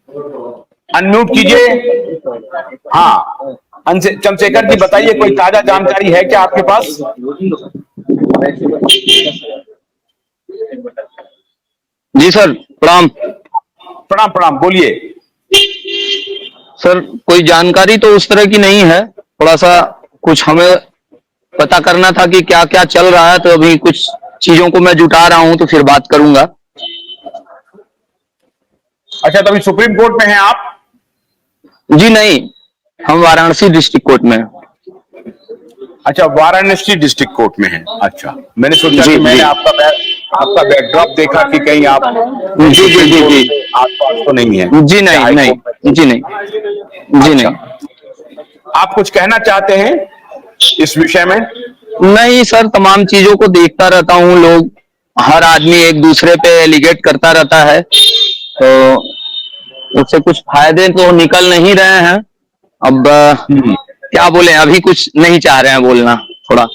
Unmute कीजिए। हाँ, चंद्रशेखर जी बताइए, कोई ताजा जानकारी है क्या आपके पास? जी सर, प्रणाम। प्रणाम प्रणाम, बोलिए। सर कोई जानकारी तो उस तरह की नहीं है, थोड़ा सा कुछ हमें पता करना था कि क्या क्या चल रहा है, तो अभी कुछ चीजों को मैं जुटा रहा हूं, तो फिर बात करूंगा। अच्छा, तो अभी सुप्रीम कोर्ट में हैं आप? जी नहीं, हम वाराणसी डिस्ट्रिक्ट कोर्ट में हैं। अच्छा, वाराणसी डिस्ट्रिक्ट कोर्ट में हैं। अच्छा, मैंने सोचा जी कि मैंने जी आपका बैकड्रॉप देखा कि कहीं आप जी जी सुप्रीम जी कोर्ट जी के आसपास तो नहीं है, जी या नहीं हाई नहीं कोर्ट में? जी नहीं जी अच्छा, नहीं। आप कुछ कहना चाहते हैं इस विषय में? नहीं सर, तमाम चीजों को देखता रहता हूँ, लोग हर आदमी एक दूसरे पे एलिगेट करता रहता है, तो उससे कुछ फायदे तो निकल नहीं रहे हैं। अब क्या बोले, अभी कुछ नहीं चाह रहे हैं बोलना थोड़ा।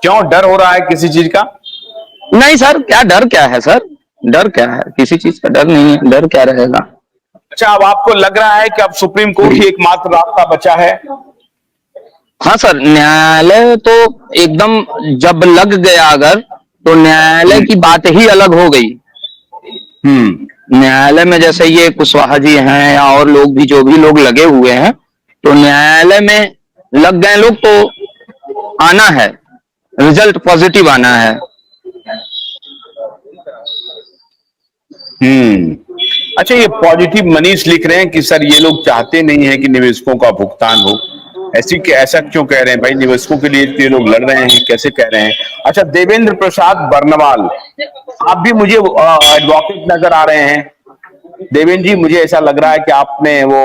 क्यों, डर हो रहा है किसी चीज का? नहीं सर, क्या डर क्या है सर, डर क्या है, किसी चीज का डर नहीं है, डर क्या रहेगा। अच्छा, अब आपको लग रहा है कि अब सुप्रीम कोर्ट ही एकमात्र रास्ता बचा है? हाँ सर, न्यायालय तो एकदम जब लग गया अगर, तो न्यायालय की बात ही अलग हो गई। न्यायालय में जैसे ये कुशवाहा जी हैं या और लोग भी, जो भी लोग लगे हुए हैं, तो न्यायालय में लग गए लोग, तो आना है, रिजल्ट पॉजिटिव आना है। अच्छा, ये पॉजिटिव मनीष लिख रहे हैं कि सर ये लोग चाहते नहीं है कि निवेशकों का भुगतान हो। ऐसा क्यों कह रहे हैं भाई? निवेशकों के लिए तो ये लोग लड़ रहे हैं, कैसे कह रहे हैं? अच्छा, देवेंद्र प्रसाद बर्नवाल, आप भी मुझे एडवोकेट नजर आ रहे हैं। देवेंद्र जी, मुझे ऐसा लग रहा है कि आपने वो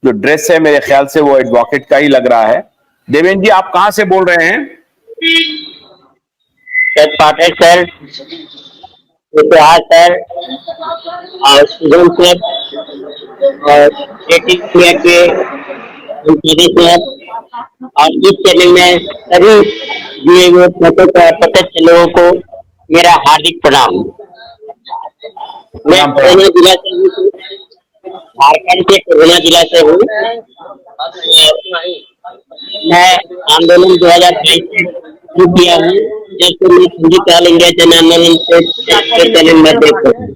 जो ड्रेस है, मेरे ख्याल से वो एडवोकेट का ही लग रहा है। देवेंद्र जी, आप कहां से बोल रहे हैं? पाठक सर, इतिहास सर, और सुगम सर, और के सर, और इस चैनल में सभी दिए हुए प्रत्यक्ष लोगों को मेरा हार्दिक प्रणाम। मैं कोरोना जिला से हूँ, झारखंड के कोरोना जिला से हूँ। मैं आंदोलन 2022 से शुरू किया हूँ, जब से मैं संगीत ऑल इंडिया जन आंदोलन के चैनल में देखता हूँ।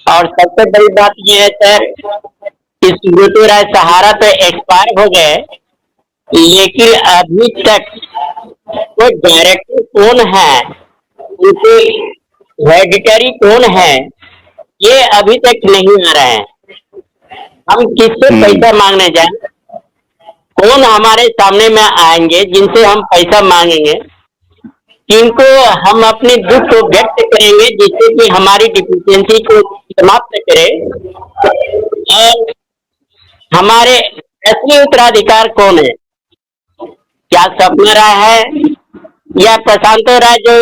और सबसे बड़ी बात यह है सर कि सुब्रतो राय सहारा तो एक्सपायर हो गए, लेकिन अभी तक कोई डायरेक्टर कौन है, उनके हेडिटरी कौन है, ये अभी तक नहीं आ रहा है। हम किससे पैसा मांगने जाए, कौन हमारे सामने में आएंगे जिनसे हम पैसा मांगेंगे, किनको हम अपने दुख को व्यक्त करेंगे, जिससे कि हमारी डिफिशियंसी को समाप्त करें, और हमारे असली उत्तराधिकार कौन है? क्या सपना राय है या प्रशांतो राय जो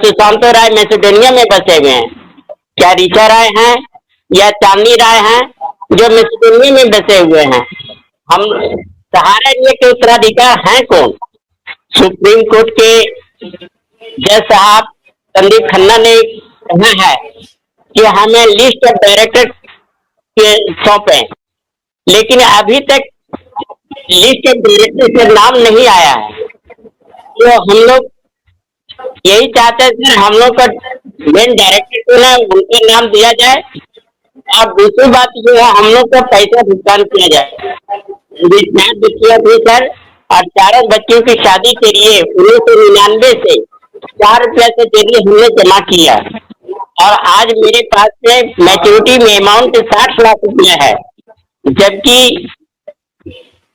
सुशांतो राय मैसेडोनिया में बसे हुए हैं? क्या ऋचा राय हैं या चांदनी राय हैं जो मैसेडोनिया में बसे हुए हैं? हम सहारा इंडिया के उत्तराधिकार हैं कौन? सुप्रीम कोर्ट के जज साहब संदीप खन्ना ने कहा है कि हमें लिस्ट ऑफ डायरेक्टर के सौंपे, लेकिन अभी तक लिस्ट ऑफ डायरेक्टर से नाम नहीं आया है। तो हम लोग यही चाहते हैं सर, हम लोग का मेन डायरेक्टर को ना उनका नाम दिया जाए, और दूसरी बात जो है हम लोग का पैसा भुगतान किया जाए। बच्चियां थी सर, और चारों बच्चियों की शादी के लिए 1999 से 4 रुपया से जरिए हमने जमा किया, और आज मेरे पास में मैच्योरिटी में अमाउंट 60 लाख रुपया है, जबकि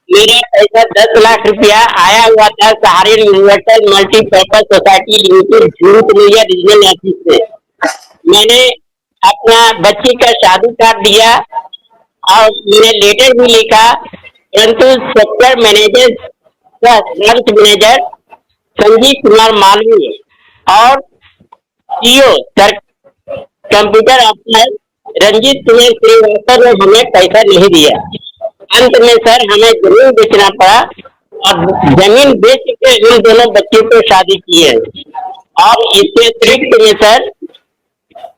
मेरा पैसा 10 लाख रुपया आया हुआ था Sahara universal multipurpose society limited झूठमैया रीजनल ऑफिस से। मैंने अपना बच्ची का शादी कार्ड दिया और मैंने लेटर भी लिखा, परंतु sector manager branch manager Sanjeev Kumar Malviya और CO sir computer officer Ranjit Kumar Srivastava ने हमें पैसा नहीं दिया। अंत में सर हमें जमीन बेचना पड़ा, और जमीन बेच के इन दोनों बच्चों को शादी की है। और इसके अतिरिक्त में सर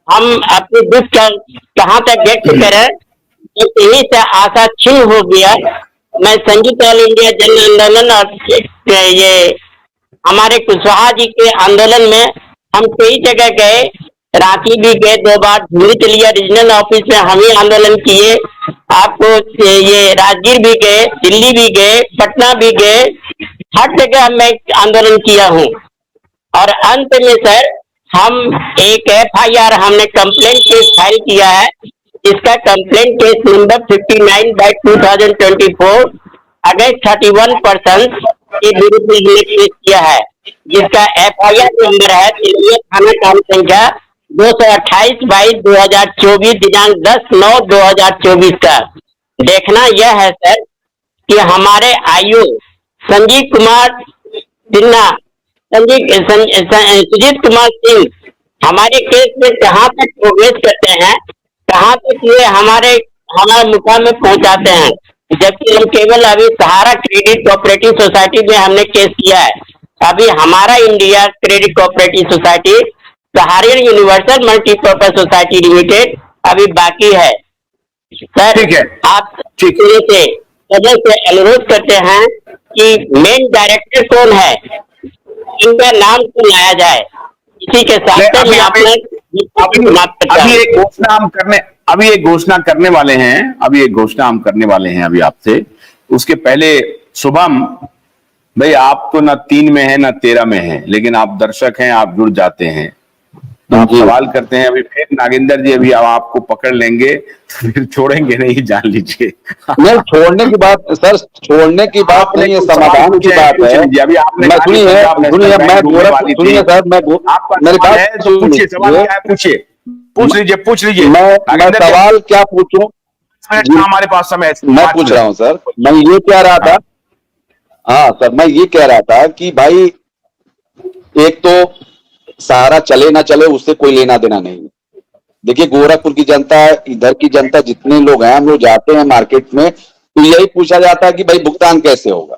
हम अपने दुख का कहाँ तक व्यक्त करें, तो यही से आशा छीन हो गया। मैं संयुक्त ऑल इंडिया जन आंदोलन और ये हमारे कुशवाहा जी के आंदोलन में हम कई जगह गए, रांची भी गए 2 बार, धुली चलिया रीजनल ऑफिस में हम ही आंदोलन किए, आपको ये राजगीर भी गए, दिल्ली भी गए, पटना भी गए, हर जगह मैं आंदोलन किया हूँ। और अंत में सर हम एक FIR हमने कंप्लेंट केस फाइल किया है, इसका complaint case number 59/2024 against 31 person के विरुद्ध हमने केस किया है, जिसका FIR नंबर है थाना काम संख्या 228/2024 दिनांक 10/9/2024 का। देखना यह है सर कि हमारे आयु संजीव कुमार सिन्हा, सुजीत कुमार सिंह हमारे केस में कहाँ तक प्रोग्रेस करते हैं, कहाँ तक ये हमारे मुकाम में पहुंचाते हैं, जबकि हम केवल अभी सहारा क्रेडिट कोऑपरेटिव सोसाइटी में हमने केस किया है। अभी हमारा India credit cooperative society Saharayn universal multipurpose society limited अभी बाकी है। सर ठीक है, आप से सदन से अनुरोध करते हैं कि मेन डायरेक्टर कौन है, इनका नाम तो लाया जाए। इसी के साथ अभी मैं अपने एक घोषणा करने वाले हैं अभी आपसे। उसके पहले शुभम भाई, आप तो ना 3 में है ना 13 में है, लेकिन आप दर्शक हैं, आप जुड़ जाते हैं, तो आप सवाल करते हैं। अभी फिर नागेंद्र जी अभी आपको पकड़ लेंगे, फिर छोड़ेंगे नहीं, जान लीजिए। नहीं, छोड़ने की बात सर, छोड़ने की बात नहीं है, समाधान की बात है। अभी आपने सुनिए सर, मेरी बात पूछिए, सवाल क्या है, पूछ लीजिए। मैं सवाल क्या पूछूं, हमारे पास समय है, मैं पूछ रहा हूं सर। मैं ये कह रहा था, हाँ सर, मैं ये कह रहा था कि भाई एक तो सहारा चले ना चले उससे कोई लेना देना नहीं। देखिए गोरखपुर की जनता, इधर की जनता, जितने लोग हैं, हम लोग जाते हैं मार्केट में तो यही पूछा जाता है कि भाई भुगतान कैसे होगा।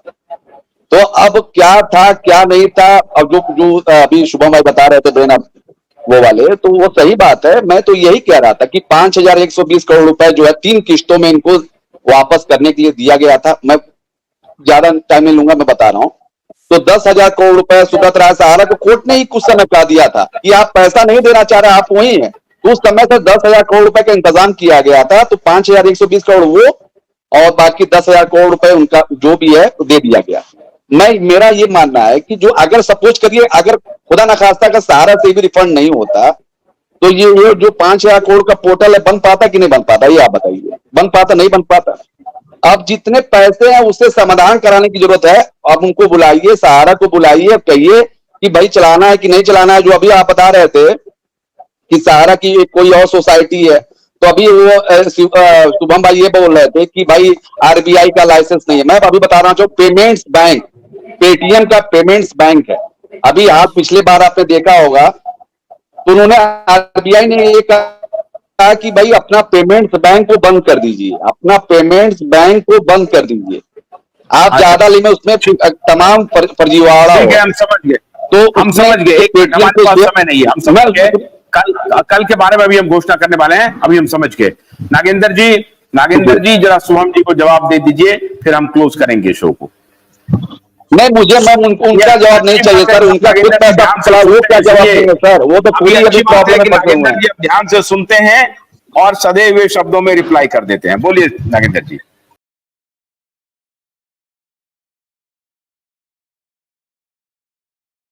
तो अब क्या था क्या नहीं था, अब जो अभी शुभम भाई बता रहे थे देना वो वाले, तो वो सही बात है। मैं तो यही कह रहा था कि 5120 करोड़ रुपए जो है 3 किस्तों में इनको वापस करने के लिए दिया गया था। मैं ज्यादा टाइम नहीं लूंगा, मैं बता रहा हूं। तो 10,000 करोड़ रुपए सुब्रत राय सहारा को कोर्ट ने ही कुछ समय कहा दिया था कि आप पैसा नहीं देना चाह रहे, आप वही हैं। तो उस समय से 10,000 करोड़ रुपए का इंतजाम किया गया था, तो 5120 करोड़ वो और बाकी 10,000 करोड़ रुपए उनका जो भी है दे दिया गया। मेरा ये मानना है कि जो अगर सपोज करिए, अगर खुदा न खास्ता का सहारा से भी रिफंड नहीं होता, तो ये जो 5,000 करोड़ का पोर्टल है बन पाता कि नहीं बन पाता, ये आप बताइए। बन पाता नहीं बन पाता। अब जितने पैसे हैं उससे समाधान कराने की जरूरत है। अब उनको बुलाइए, सहारा को बुलाइए, कहिए कि भाई चलाना है कि नहीं चलाना है। जो अभी आप बता रहे थे कि सहारा की कोई और सोसाइटी है, तो अभी वो शुभम भाई ये बोल रहे थे कि भाई RBI का लाइसेंस नहीं है। मैं अभी बता रहा हूँ, पेमेंट्स बैंक, पेटीएम का पेमेंट्स बैंक है। अभी आप पिछले बार आपने देखा होगा तो उन्होंने RBI ने ये कहा कि भाई अपना पेमेंट्स बैंक को बंद कर दीजिए, अपना पेमेंट्स बैंक को बंद कर दीजिए। आप ज्यादा लिमिट उसमें तमाम फर्जीवाड़ा हो। हम समझ गए, तो हम समझ गए, हमारे पास समय नहीं है, हम समझ गए। कल के बारे में अभी हम घोषणा करने वाले हैं, अभी हम समझ गए। नागेंद्र जी जरा शुभम जी को जवाब दे दीजिए, फिर हम क्लोज करेंगे शो को। नहीं, उनका जवाब नहीं चाहिए सर, उनका खुद पैसा वो क्या जवाब देंगे सर, वो तो पूरी अभी प्रॉब्लम में फंसे हुए हैं। ध्यान से सुनते हैं और सधे हुए शब्दों में रिप्लाई कर देते हैं। बोलिए नागेंद्र जी।